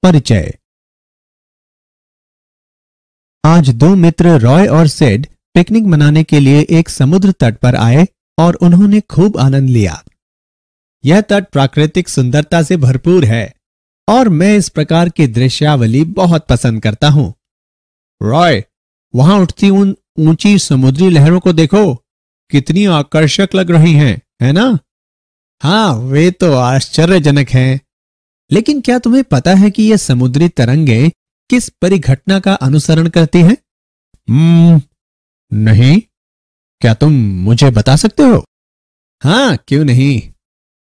परिचय। आज दो मित्र रॉय और सिड पिकनिक मनाने के लिए एक समुद्र तट पर आए और उन्होंने खूब आनंद लिया। यह तट प्राकृतिक सुंदरता से भरपूर है और मैं इस प्रकार की दृश्यावली बहुत पसंद करता हूं। रॉय, वहां उठती उन ऊंची समुद्री लहरों को देखो, कितनी आकर्षक लग रही हैं, है ना? हाँ, वे तो आश्चर्यजनक हैं। लेकिन क्या तुम्हें पता है कि ये समुद्री तरंगें किस परिघटना का अनुसरण करती हैं? नहीं। क्या तुम मुझे बता सकते हो? हाँ, क्यों नहीं।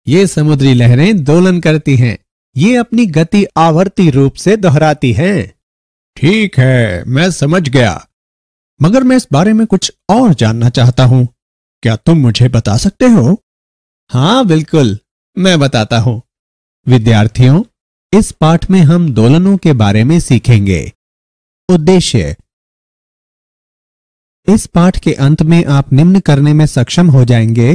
ये समुद्री लहरें दोलन करती हैं। ये अपनी गति आवर्ती रूप से दोहराती हैं। ठीक है, मैं समझ गया। मगर मैं इस बारे में कुछ और जानना चाहता हूं। क्या तुम मुझे बता सकते हो? हाँ, बिल्कुल, मैं बताता हूं। विद्यार्थियों, इस पाठ में हम दोलनों के बारे में सीखेंगे। उद्देश्य। इस पाठ के अंत में आप निम्न करने में सक्षम हो जाएंगे: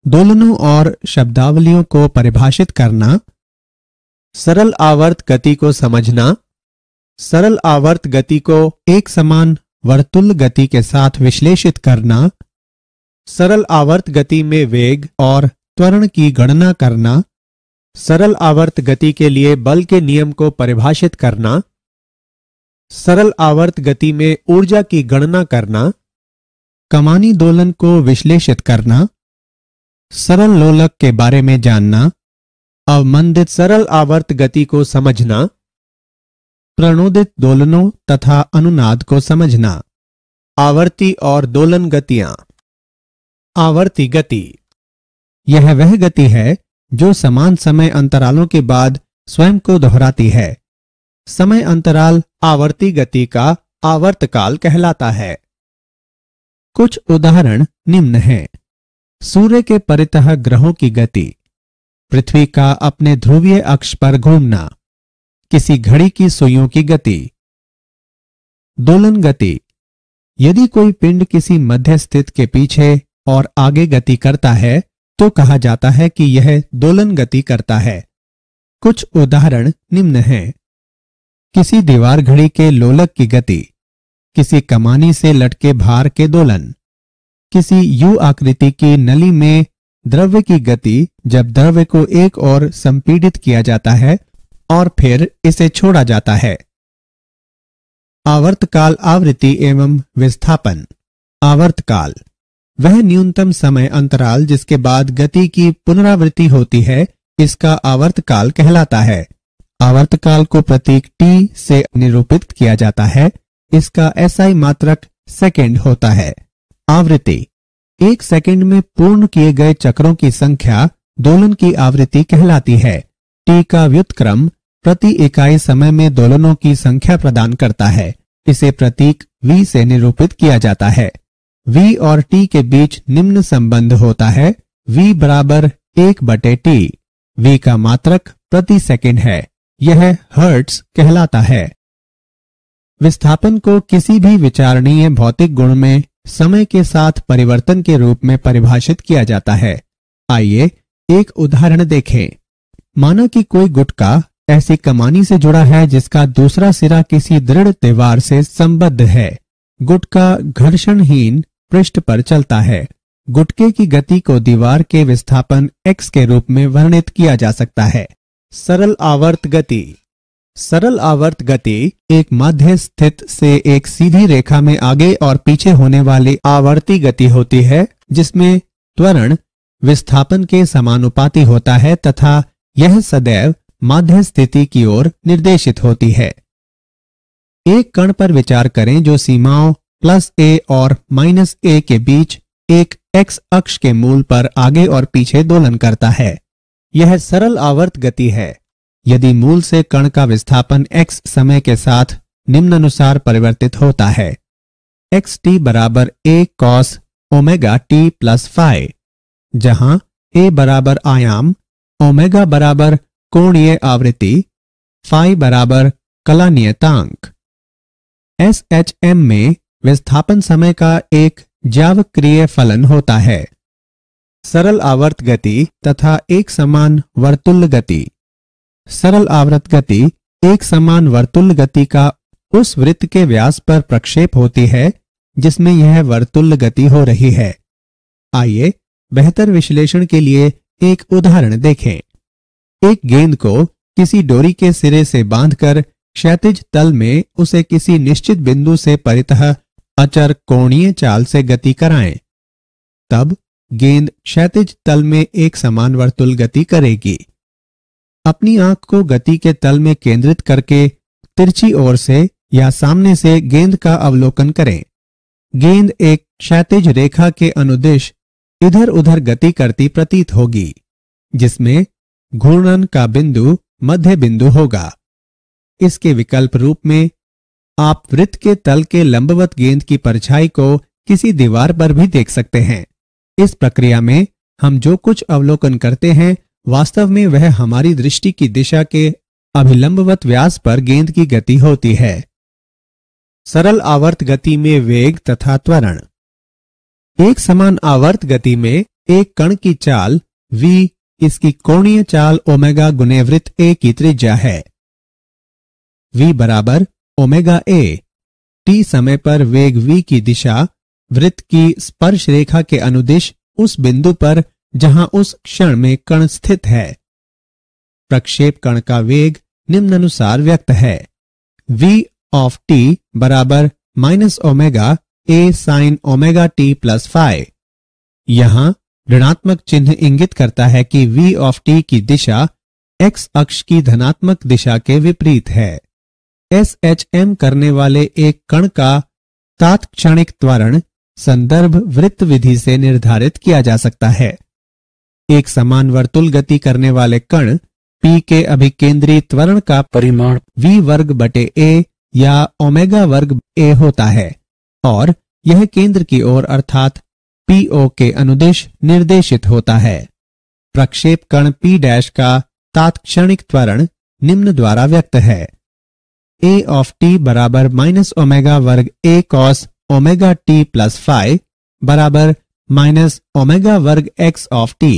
दोलनों और शब्दावलियों को परिभाषित करना, सरल आवर्त गति को समझना, सरल आवर्त गति को एक समान वर्तुल गति के साथ विश्लेषित करना, सरल आवर्त गति में वेग और त्वरण की गणना करना, सरल आवर्त गति के लिए बल के नियम को परिभाषित करना, सरल आवर्त गति में ऊर्जा की गणना करना, कमानी दोलन को विश्लेषित करना, सरल लोलक के बारे में जानना, अवमंदित सरल आवर्त गति को समझना, प्रणोदित दोलनों तथा अनुनाद को समझना। आवर्ती और दोलन गतियां। आवर्ती गति यह वह गति है जो समान समय अंतरालों के बाद स्वयं को दोहराती है। समय अंतराल आवर्ती गति का आवर्तकाल कहलाता है। कुछ उदाहरण निम्न हैं: सूर्य के परितः ग्रहों की गति, पृथ्वी का अपने ध्रुवीय अक्ष पर घूमना, किसी घड़ी की सुइयों की गति। दोलन गति यदि कोई पिंड किसी मध्य स्थित के पीछे और आगे गति करता है तो कहा जाता है कि यह दोलन गति करता है। कुछ उदाहरण निम्न हैं: किसी दीवार घड़ी के लोलक की गति, किसी कमानी से लटके भार के दोलन, किसी यू आकृति की नली में द्रव्य की गति जब द्रव्य को एक ओर संपीड़ित किया जाता है और फिर इसे छोड़ा जाता है। आवर्तकाल आवृत्ति एवं विस्थापन। आवर्तकाल वह न्यूनतम समय अंतराल जिसके बाद गति की पुनरावृत्ति होती है, इसका आवर्तकाल कहलाता है। आवर्तकाल को प्रतीक टी से निरूपित किया जाता है। इसका एसआई मात्रक सेकंड होता है। आवृत्ति एक सेकंड में पूर्ण किए गए चक्रों की संख्या दोलन की आवृत्ति कहलाती है। टी का व्युत्क्रम प्रति इकाई समय में दोलनों की संख्या प्रदान करता है। इसे प्रतीक v से निरूपित किया जाता है। v और t के बीच निम्न संबंध होता है: v बराबर 1/t। v का मात्रक प्रति सेकंड है। यह हर्ट्ज कहलाता है। विस्थापन को किसी भी विचारणीय भौतिक गुण में समय के साथ परिवर्तन के रूप में परिभाषित किया जाता है। आइए एक उदाहरण देखें। माना कि कोई गुटका ऐसी कमानी से जुड़ा है जिसका दूसरा सिरा किसी दृढ़ दीवार से संबद्ध है। गुटका घर्षणहीन पृष्ठ पर चलता है। गुटके की गति को दीवार के विस्थापन x के रूप में वर्णित किया जा सकता है। सरल आवर्त गति। सरल आवर्त गति एक मध्य स्थित से एक सीधी रेखा में आगे और पीछे होने वाली आवर्ती गति होती है, जिसमें त्वरण विस्थापन के समानुपाती होता है तथा यह सदैव माध्य स्थिति की ओर निर्देशित होती है। एक कण पर विचार करें जो सीमाओं +a और -a के बीच एक x अक्ष के मूल पर आगे और पीछे दोलन करता है। यह सरल आवर्त गति है। यदि मूल से कण का विस्थापन x समय के साथ निम्नानुसार परिवर्तित होता है: xt बराबर a cos omega t plus phi, जहां a बराबर आयाम, ओमेगा बराबर कोणीय आवृत्ति, phi बराबर कला नियतांक। SHM में विस्थापन समय का एक ज्यावक्रिय फलन होता है। सरल आवर्त गति तथा एक समान वर्तुल गति। सरल आवर्त गति एक समान वर्तुल गति का उस वृत्त के व्यास पर प्रक्षेप होती है जिसमें यह वर्तुल गति हो रही है। आइए बेहतर विश्लेषण के लिए एक उदाहरण देखें। एक गेंद को किसी डोरी के सिरे से बांधकर क्षैतिज तल में उसे किसी निश्चित बिंदु से परितः अचर कोणीय चाल से गति कराएं। तब गेंद क्षैतिज तल में एक समान वर्तुल गति करेगी। अपनी आंख को गति के तल में केंद्रित करके तिरछी ओर से या सामने से गेंद का अवलोकन करें। गेंद एक क्षैतिज रेखा के अनुदिश इधर उधर गति करती प्रतीत होगी, जिसमें घूर्णन का बिंदु मध्य बिंदु होगा। इसके विकल्प रूप में आप वृत्त के तल के लंबवत गेंद की परछाई को किसी दीवार पर भी देख सकते हैं। इस प्रक्रिया में हम जो कुछ अवलोकन करते हैं वास्तव में वह हमारी दृष्टि की दिशा के अभिलंबवत व्यास पर गेंद की गति होती है। सरल आवर्त गति में वेग तथा त्वरण। एक समान आवर्त गति में एक कण की चाल v इसकी कोणीय चाल ओमेगा गुने वृत्त a की त्रिज्या है। v बराबर ओमेगा a। t समय पर वेग v की दिशा वृत्त की स्पर्श रेखा के अनुदिश उस बिंदु पर जहां उस क्षण में कण स्थित है। प्रक्षेप कण का वेग निम्नानुसार व्यक्त है। v ऑफ t बराबर minus omega a sine omega t plus phi. यहां ऋणात्मक चिन्ह इंगित करता है कि v ऑफ t की दिशा x अक्ष की धनात्मक दिशा के विपरीत है। SHM करने वाले एक कण का तात्क्षणिक त्वरण संदर्भ वृत्त विधि से निर्धारित किया जा सकता है। एक समान वर्तुल गति करने वाले कण P के अभिकेंद्री त्वरण का परिमाण v वर्ग बटे a या ओमेगा वर्ग a होता है और यह केंद्र की ओर अर्थात PO के अनुदिश निर्देशित होता है। प्रक्षेप कण P डैश का तात्क्षणिक त्वरण निम्न द्वारा व्यक्त है। a ऑफ t बराबर माइनस ओमेगा वर्ग a cos omega t plus phi बराबर माइनस ओमेगा वर्ग x ऑफ t।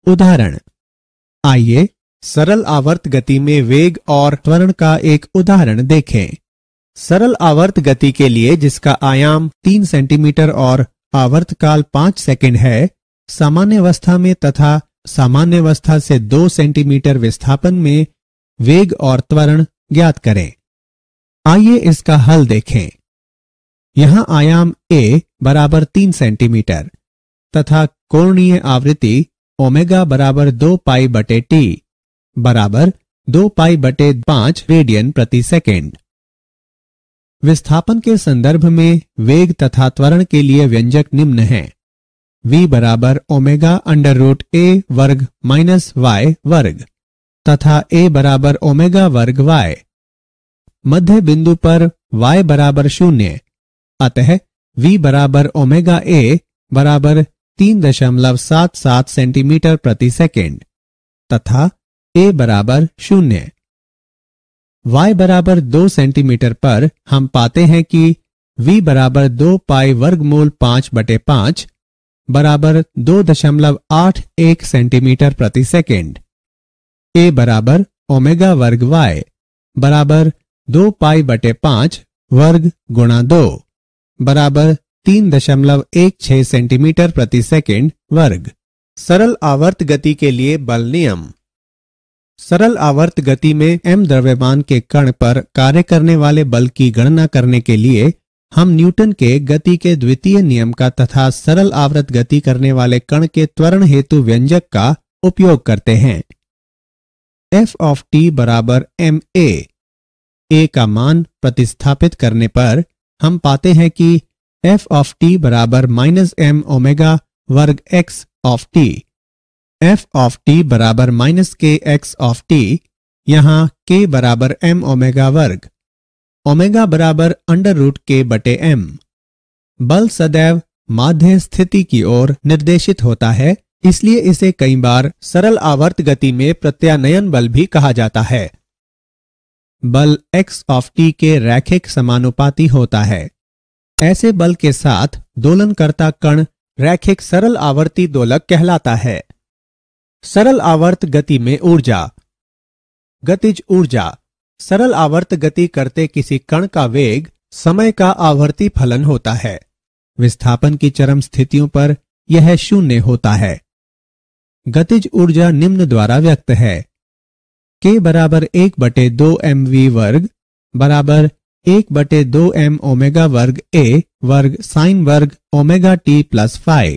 उदाहरण। आइए सरल आवर्त गति में वेग और त्वरण का एक उदाहरण देखें। सरल आवर्त गति के लिए जिसका आयाम 3 सेंटीमीटर और आवर्तकाल 5 सेकंड है, सामान्य अवस्था में तथा सामान्य अवस्था से 2 सेंटीमीटर विस्थापन में वेग और त्वरण ज्ञात करें। आइए इसका हल देखें। यहां आयाम a बराबर 3 सेंटीमीटर तथा कोणीय आवृत्ति ओमेगा बराबर 2 पाई बटे t बराबर 2 पाई बटे 5 रेडियन प्रति सेकेंड। विस्थापन के संदर्भ में वेग तथा त्वरण के लिए व्यंजक निम्न है। v बराबर ओमेगा अंडर रूट a वर्ग माइनस y वर्ग तथा a बराबर ओमेगा वर्ग y। मध्य बिंदु पर y बराबर 0, अतः v बराबर ओमेगा a बराबर 3.77 सेंटीमीटर प्रति सेकेंड तथा a बराबर 0। y बराबर 2 सेंटीमीटर पर हम पाते हैं कि v बराबर 2 पाई वर्गमूल 5 बटे 5 बराबर 2.81 सेंटीमीटर प्रति सेकेंड। a बराबर ओमेगा वर्ग y बराबर 2 पाई बटे 5 वर्ग गुणा 2 बराबर 3.16 सेंटीमीटर प्रति सेकेंड वर्ग। सरल आवर्त गति के लिए बल नियम। सरल आवर्त गति में m द्रव्यमान के कण पर कार्य करने वाले बल की गणना करने के लिए हम न्यूटन के गति के द्वितीय नियम का तथा सरल आवर्त गति करने वाले कण के त्वरण हेतु व्यंजक का उपयोग करते हैं। f ऑफ t बराबर ma। a का मान प्रतिस्थापित करने पर हम पाते हैं कि f ऑफ t बराबर माइनस m ओमेगा वर्ग x of t। f of t बराबर minus k x of t। यहाँ k बराबर m ओमेगा वर्ग, ओमेगा बराबर अंडर रूट k बटे m। बल सदैव माध्य स्थिति की ओर निर्देशित होता है, इसलिए इसे कई बार सरल आवर्त गति में प्रत्यानयन बल भी कहा जाता है। बल x ऑफ t के रैखिक समानुपाती होता है। ऐसे बल के साथ दोलनकर्ता कण रैखिक सरल आवर्ती दोलक कहलाता है। सरल आवर्त गति में ऊर्जा। गतिज ऊर्जा सरल आवर्त गति करते किसी कण का वेग समय का आवर्ती फलन होता है। विस्थापन की चरम स्थितियों पर यह शून्य होता है। गतिज ऊर्जा निम्न द्वारा व्यक्त है। K बराबर 1/2 mv वर्ग बराबर 1/2 m ओमेगा वर्ग a वर्ग साइन वर्ग ओमेगा t प्लस फाइ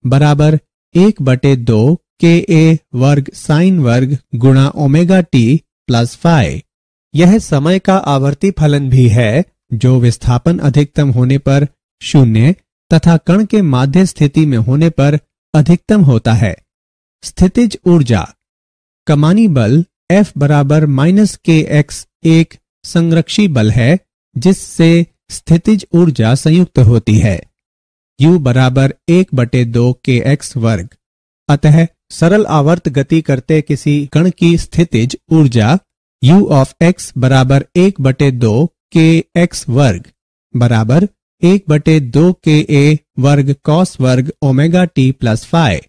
बराबर 1/2 Ka वर्ग साइन वर्ग गुणा ओमेगा t प्लस फाइ। यह समय का आवर्ती फलन भी है जो विस्थापन अधिकतम होने पर शून्य तथा कण के माध्य स्थिति में होने पर अधिकतम होता है। स्थितिज ऊर्जा कमानी बल F बराबर -kx एक संरक्षी बल है जिससे स्थितिज ऊर्जा संयुक्त होती है। U बराबर 1/2 kx वर्ग। अतः सरल आवर्त गति करते किसी कण की स्थितिज ऊर्जा U ऑफ x बराबर 1/2 kx वर्ग बराबर 1/2 Ka वर्ग कॉस वर्ग ओमेगा t प्लस फाइ।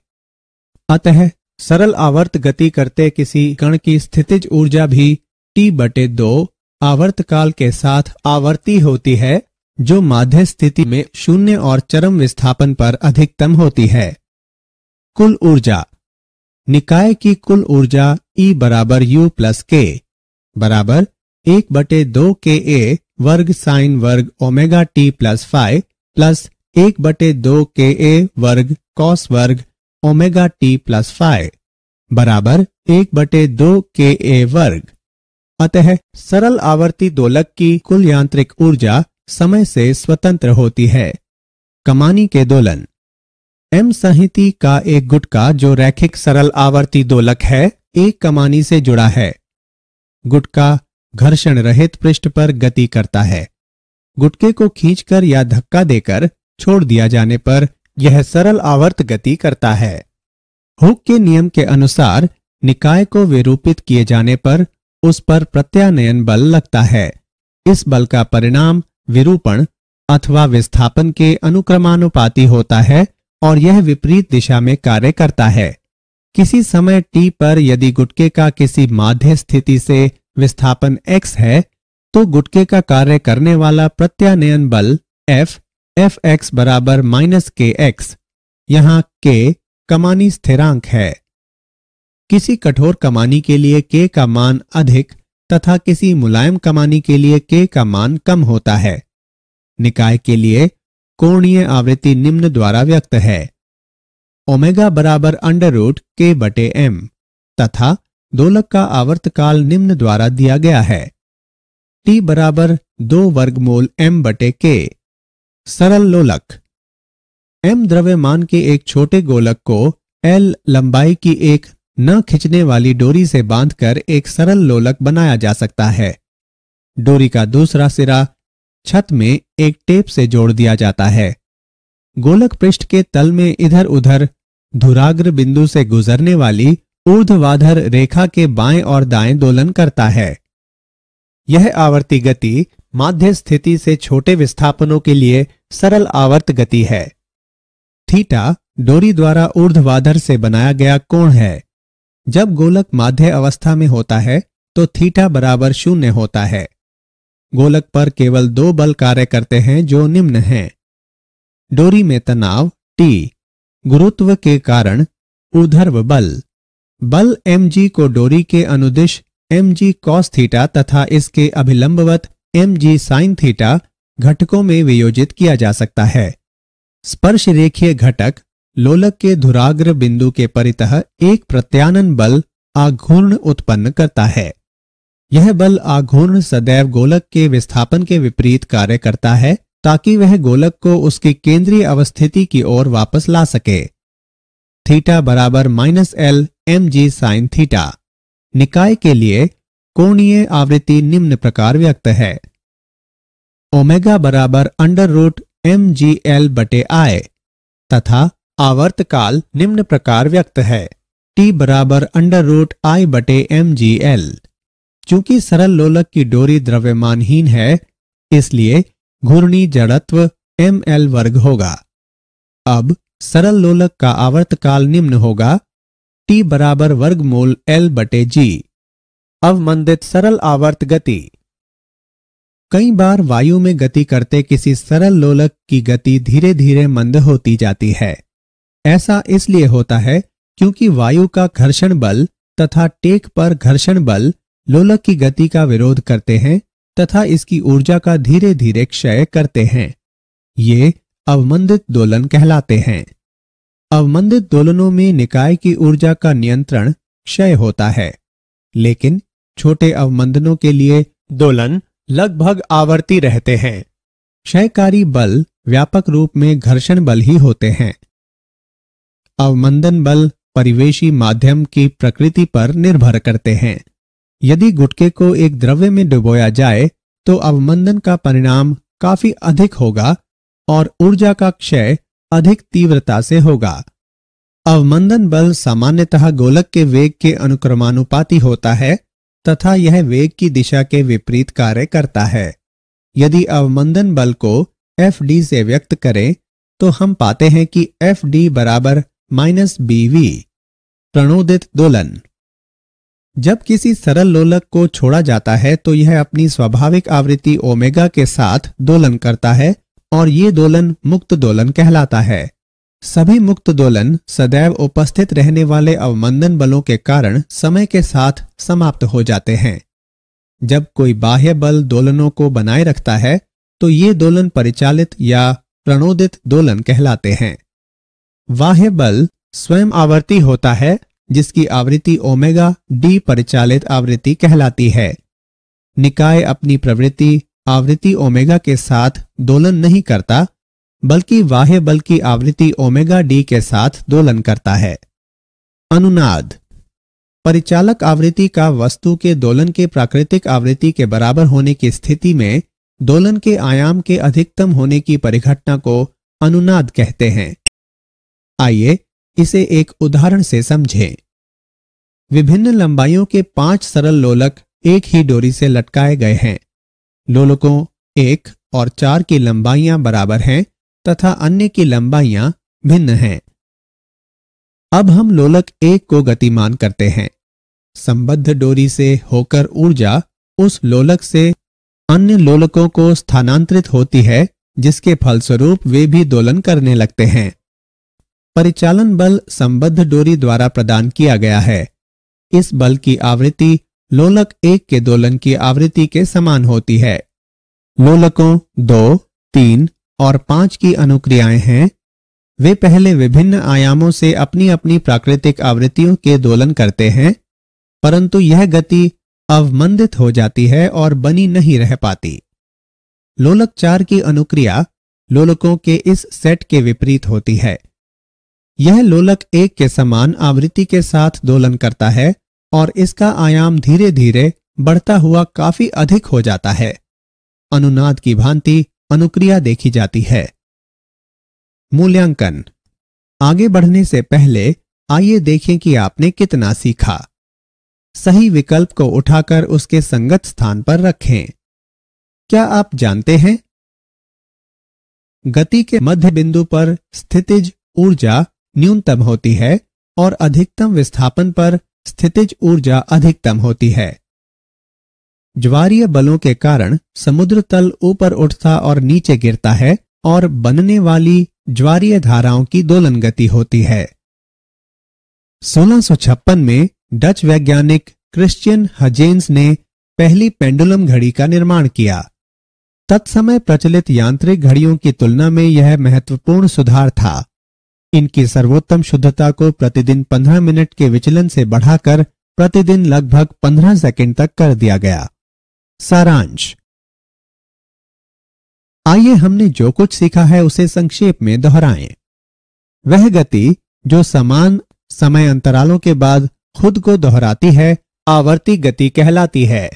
अतः सरल आवर्त गति करते किसी कण की स्थितिज ऊर्जा भी T/2 आवर्तकाल के साथ आवर्ती होती है जो माध्य स्थिति में शून्य और चरम विस्थापन पर अधिकतम होती है। कुल ऊर्जा निकाय की कुल ऊर्जा E बराबर U प्लस K बराबर 1/2 Ka वर्ग साइन वर्ग omega t plus phi plus 1/2 Ka वर्ग कॉस वर्ग ओमेगा t प्लस फाइ बराबर 1/2 Ka वर्ग। अतः सरल आवर्ती दोलक की कुल यांत्रिक ऊर्जा समय से स्वतंत्र होती है। कमानी के दोलन M संहिति का एक गुटका जो रैखिक सरल आवर्ती दोलक है एक कमानी से जुड़ा है। गुटका घर्षण रहित पृष्ठ पर गति करता है। गुटके को खींचकर या धक्का देकर छोड़ दिया जाने पर यह सरल आवर्त गति करता है। हुक के नियम के अनुसार निकाय को विरूपित किए जाने पर उस पर प्रत्यानयन बल लगता है। इस बल का परिणाम विरूपण अथवा विस्थापन के अनुक्रमानुपाती होता है और यह विपरीत दिशा में कार्य करता है। किसी समय t पर यदि गुटके का किसी माध्य स्थिति से विस्थापन x है तो गुटके का कार्य करने वाला प्रत्यानयन बल Fx बराबर -kx। यहाँ k कमानी स्थिरांक है। किसी कठोर कमानी के लिए k का मान अधिक तथा किसी मुलायम कमानी के लिए k का मान कम होता है। निकाय के लिए कोणीय आवृत्ति निम्न द्वारा व्यक्त है। ओमेगा बराबर √k/m तथा दोलक का आवर्तकाल निम्न द्वारा दिया गया है। T बराबर 2 वर्गमूल m/k। सरल लोलक m द्रव्यमान के एक छोटे गोलक को L लंबाई की एक न खिंचने वाली डोरी से बांधकर एक सरल लोलक बनाया जा सकता है। डोरी का दूसरा सिरा छत में एक टेप से जोड़ दिया जाता है। गोलक पृष्ठ के तल में इधर उधर धुराग्र बिंदु से गुजरने वाली ऊर्ध्वाधर रेखा के बाएं और दाएं दोलन करता है। यह आवर्ती गति माध्य स्थिति से छोटे विस्थापनों के लिए सरल आवर्त गति है। थीटा डोरी द्वारा ऊर्ध्वाधर से बनाया गया कोण है। जब गोलक माध्य अवस्था में होता है तो थीटा बराबर 0 होता है। गोलक पर केवल 2 बल कार्य करते हैं जो निम्न हैं। डोरी में तनाव T, गुरुत्व के कारण ऊर्ध्व बल mg को डोरी के अनुदिश mg cos थीटा तथा इसके अभिलंबवत mg sin थीटा घटकों में वियोजित किया जा सकता है। स्पर्श रेखीय घटक लोलक के धुराग्र बिंदु के परितः एक प्रत्यानन बल आघूर्ण उत्पन्न करता है। यह बल आघूर्ण सदैव गोलक के विस्थापन के विपरीत कार्य करता है ताकि वह गोलक को उसकी केंद्रीय अवस्थिति की ओर वापस ला सके। थीटा बराबर -L mg sin थीटा। निकाय के लिए कोणीय आवृत्ति निम्न प्रकार व्यक्त है। ओमेगा बराबर √mgl/I तथा आवर्तकाल निम्न प्रकार व्यक्त है। T बराबर √I/mgl। चूंकि सरल लोलक की डोरी द्रव्यमानहीन है इसलिए घूर्णी जड़त्व ml वर्ग होगा। अब सरल लोलक का आवर्तकाल निम्न होगा। T बराबर वर्गमूल L/G। अवमंदित सरल आवर्त गति। कई बार वायु में गति करते किसी सरल लोलक की गति धीरे धीरे मंद होती जाती है। ऐसा इसलिए होता है क्योंकि वायु का घर्षण बल तथा टेक पर घर्षण बल लोलक की गति का विरोध करते हैं तथा इसकी ऊर्जा का धीरे धीरे क्षय करते हैं। ये अवमंदित दोलन कहलाते हैं। अवमंदित दोलनों में निकाय की ऊर्जा का नियंत्रण क्षय होता है, लेकिन छोटे अवमंदनों के लिए दोलन लगभग आवर्ती रहते हैं। क्षयकारी बल व्यापक रूप में घर्षण बल ही होते हैं। अवमंदन बल परिवेशी माध्यम की प्रकृति पर निर्भर करते हैं। यदि गुटके को एक द्रव्य में डुबोया जाए तो अवमंदन का परिणाम काफी अधिक होगा और ऊर्जा का क्षय अधिक तीव्रता से होगा। अवमंदन बल सामान्यतः गोलक के वेग के अनुक्रमानुपाती होता है तथा यह वेग की दिशा के विपरीत कार्य करता है। यदि अवमंदन बल को Fd से व्यक्त करें तो हम पाते हैं कि Fd बराबर -bv। प्रणोदित दोलन। जब किसी सरल लोलक को छोड़ा जाता है तो यह अपनी स्वाभाविक आवृत्ति ओमेगा के साथ दोलन करता है और ये दोलन मुक्त दोलन कहलाता है। सभी मुक्त दोलन सदैव उपस्थित रहने वाले अवमंदन बलों के कारण समय के साथ समाप्त हो जाते हैं। जब कोई बाह्य बल दोलनों को बनाए रखता है तो ये दोलन परिचालित या प्रणोदित दोलन कहलाते हैं। बाह्य बल स्वयं आवर्ती होता है जिसकी आवृत्ति ओमेगा डी परिचालित आवृत्ति कहलाती है। निकाय अपनी प्रवृत्ति आवृत्ति ओमेगा के साथ दोलन नहीं करता बल्कि बाह्य बल की आवृत्ति ओमेगा डी के साथ दोलन करता है। अनुनाद। परिचालक आवृत्ति का वस्तु के दोलन के प्राकृतिक आवृत्ति के बराबर होने की स्थिति में दोलन के आयाम के अधिकतम होने की परिघटना को अनुनाद कहते हैं। आइए इसे एक उदाहरण से समझें। विभिन्न लंबाइयों के 5 सरल लोलक एक ही डोरी से लटकाए गए हैं। लोलकों 1 और 4 की लंबाइयां बराबर हैं तथा अन्य की लंबाइयां भिन्न हैं। अब हम लोलक 1 को गतिमान करते हैं। संबद्ध डोरी से होकर ऊर्जा उस लोलक से अन्य लोलकों को स्थानांतरित होती है जिसके फलस्वरूप वे भी दोलन करने लगते हैं। परिचालन बल संबद्ध डोरी द्वारा प्रदान किया गया है। इस बल की आवृत्ति लोलक 1 के दोलन की आवृत्ति के समान होती है। लोलकों 2, 3 और 5 की अनुक्रियाएं हैं। वे पहले विभिन्न आयामों से अपनी अपनी प्राकृतिक आवृत्तियों के दोलन करते हैं, परंतु यह गति अवमंदित हो जाती है और बनी नहीं रह पाती। लोलक 4 की अनुक्रिया लोलकों के इस सेट के विपरीत होती है। यह लोलक 1 के समान आवृत्ति के साथ दोलन करता है और इसका आयाम धीरे धीरे बढ़ता हुआ काफी अधिक हो जाता है। अनुनाद की भांति अनुक्रिया देखी जाती है। मूल्यांकन। आगे बढ़ने से पहले आइए देखें कि आपने कितना सीखा। सही विकल्प को उठाकर उसके संगत स्थान पर रखें। क्या आप जानते हैं गति के मध्य बिंदु पर स्थितिज ऊर्जा न्यूनतम होती है और अधिकतम विस्थापन पर स्थितिज ऊर्जा अधिकतम होती है। ज्वारीय बलों के कारण समुद्र तल ऊपर उठता और नीचे गिरता है और बनने वाली ज्वारीय धाराओं की दोलन गति होती है। 1656 में डच वैज्ञानिक क्रिश्चियन हजेंस ने पहली पेंडुलम घड़ी का निर्माण किया। तत्समय प्रचलित यांत्रिक घड़ियों की तुलना में यह महत्वपूर्ण सुधार था। इनकी सर्वोत्तम शुद्धता को प्रतिदिन 15 मिनट के विचलन से बढ़ाकर प्रतिदिन लगभग 15 सेकंड तक कर दिया गया। सारांश। आइए हमने जो कुछ सीखा है उसे संक्षेप में दोहराएं। वह गति जो समान समय अंतरालों के बाद खुद को दोहराती है आवर्ती गति कहलाती है।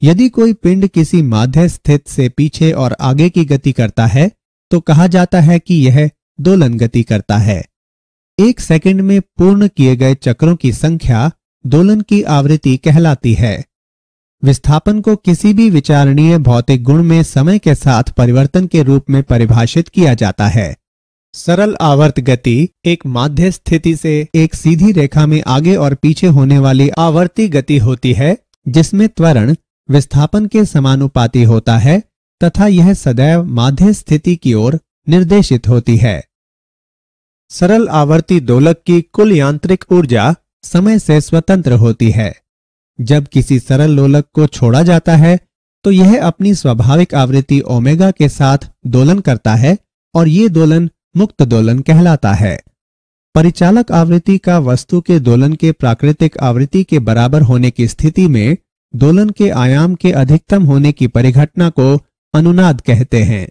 यदि कोई पिंड किसी माध्य स्थित से पीछे और आगे की गति करता है तो कहा जाता है कि यह दोलन गति करता है। 1 सेकंड में पूर्ण किए गए चक्रों की संख्या दोलन की आवृत्ति कहलाती है। विस्थापन को किसी भी विचारणीय भौतिक गुण में समय के साथ परिवर्तन के रूप में परिभाषित किया जाता है। सरल आवर्त गति एक माध्य स्थिति से एक सीधी रेखा में आगे और पीछे होने वाली आवर्ती गति होती है जिसमें त्वरण विस्थापन के समानुपाती होता है तथा यह सदैव माध्य स्थिति की ओर निर्देशित होती है। सरल आवर्ती दोलक की कुल यांत्रिक ऊर्जा समय से स्वतंत्र होती है। जब किसी सरल दोलक को छोड़ा जाता है तो यह अपनी स्वाभाविक आवृत्ति ओमेगा के साथ दोलन करता है और ये दोलन मुक्त दोलन कहलाता है। परिचालक आवृत्ति का वस्तु के दोलन के प्राकृतिक आवृत्ति के बराबर होने की स्थिति में दोलन के आयाम के अधिकतम होने की परिघटना को अनुनाद कहते हैं।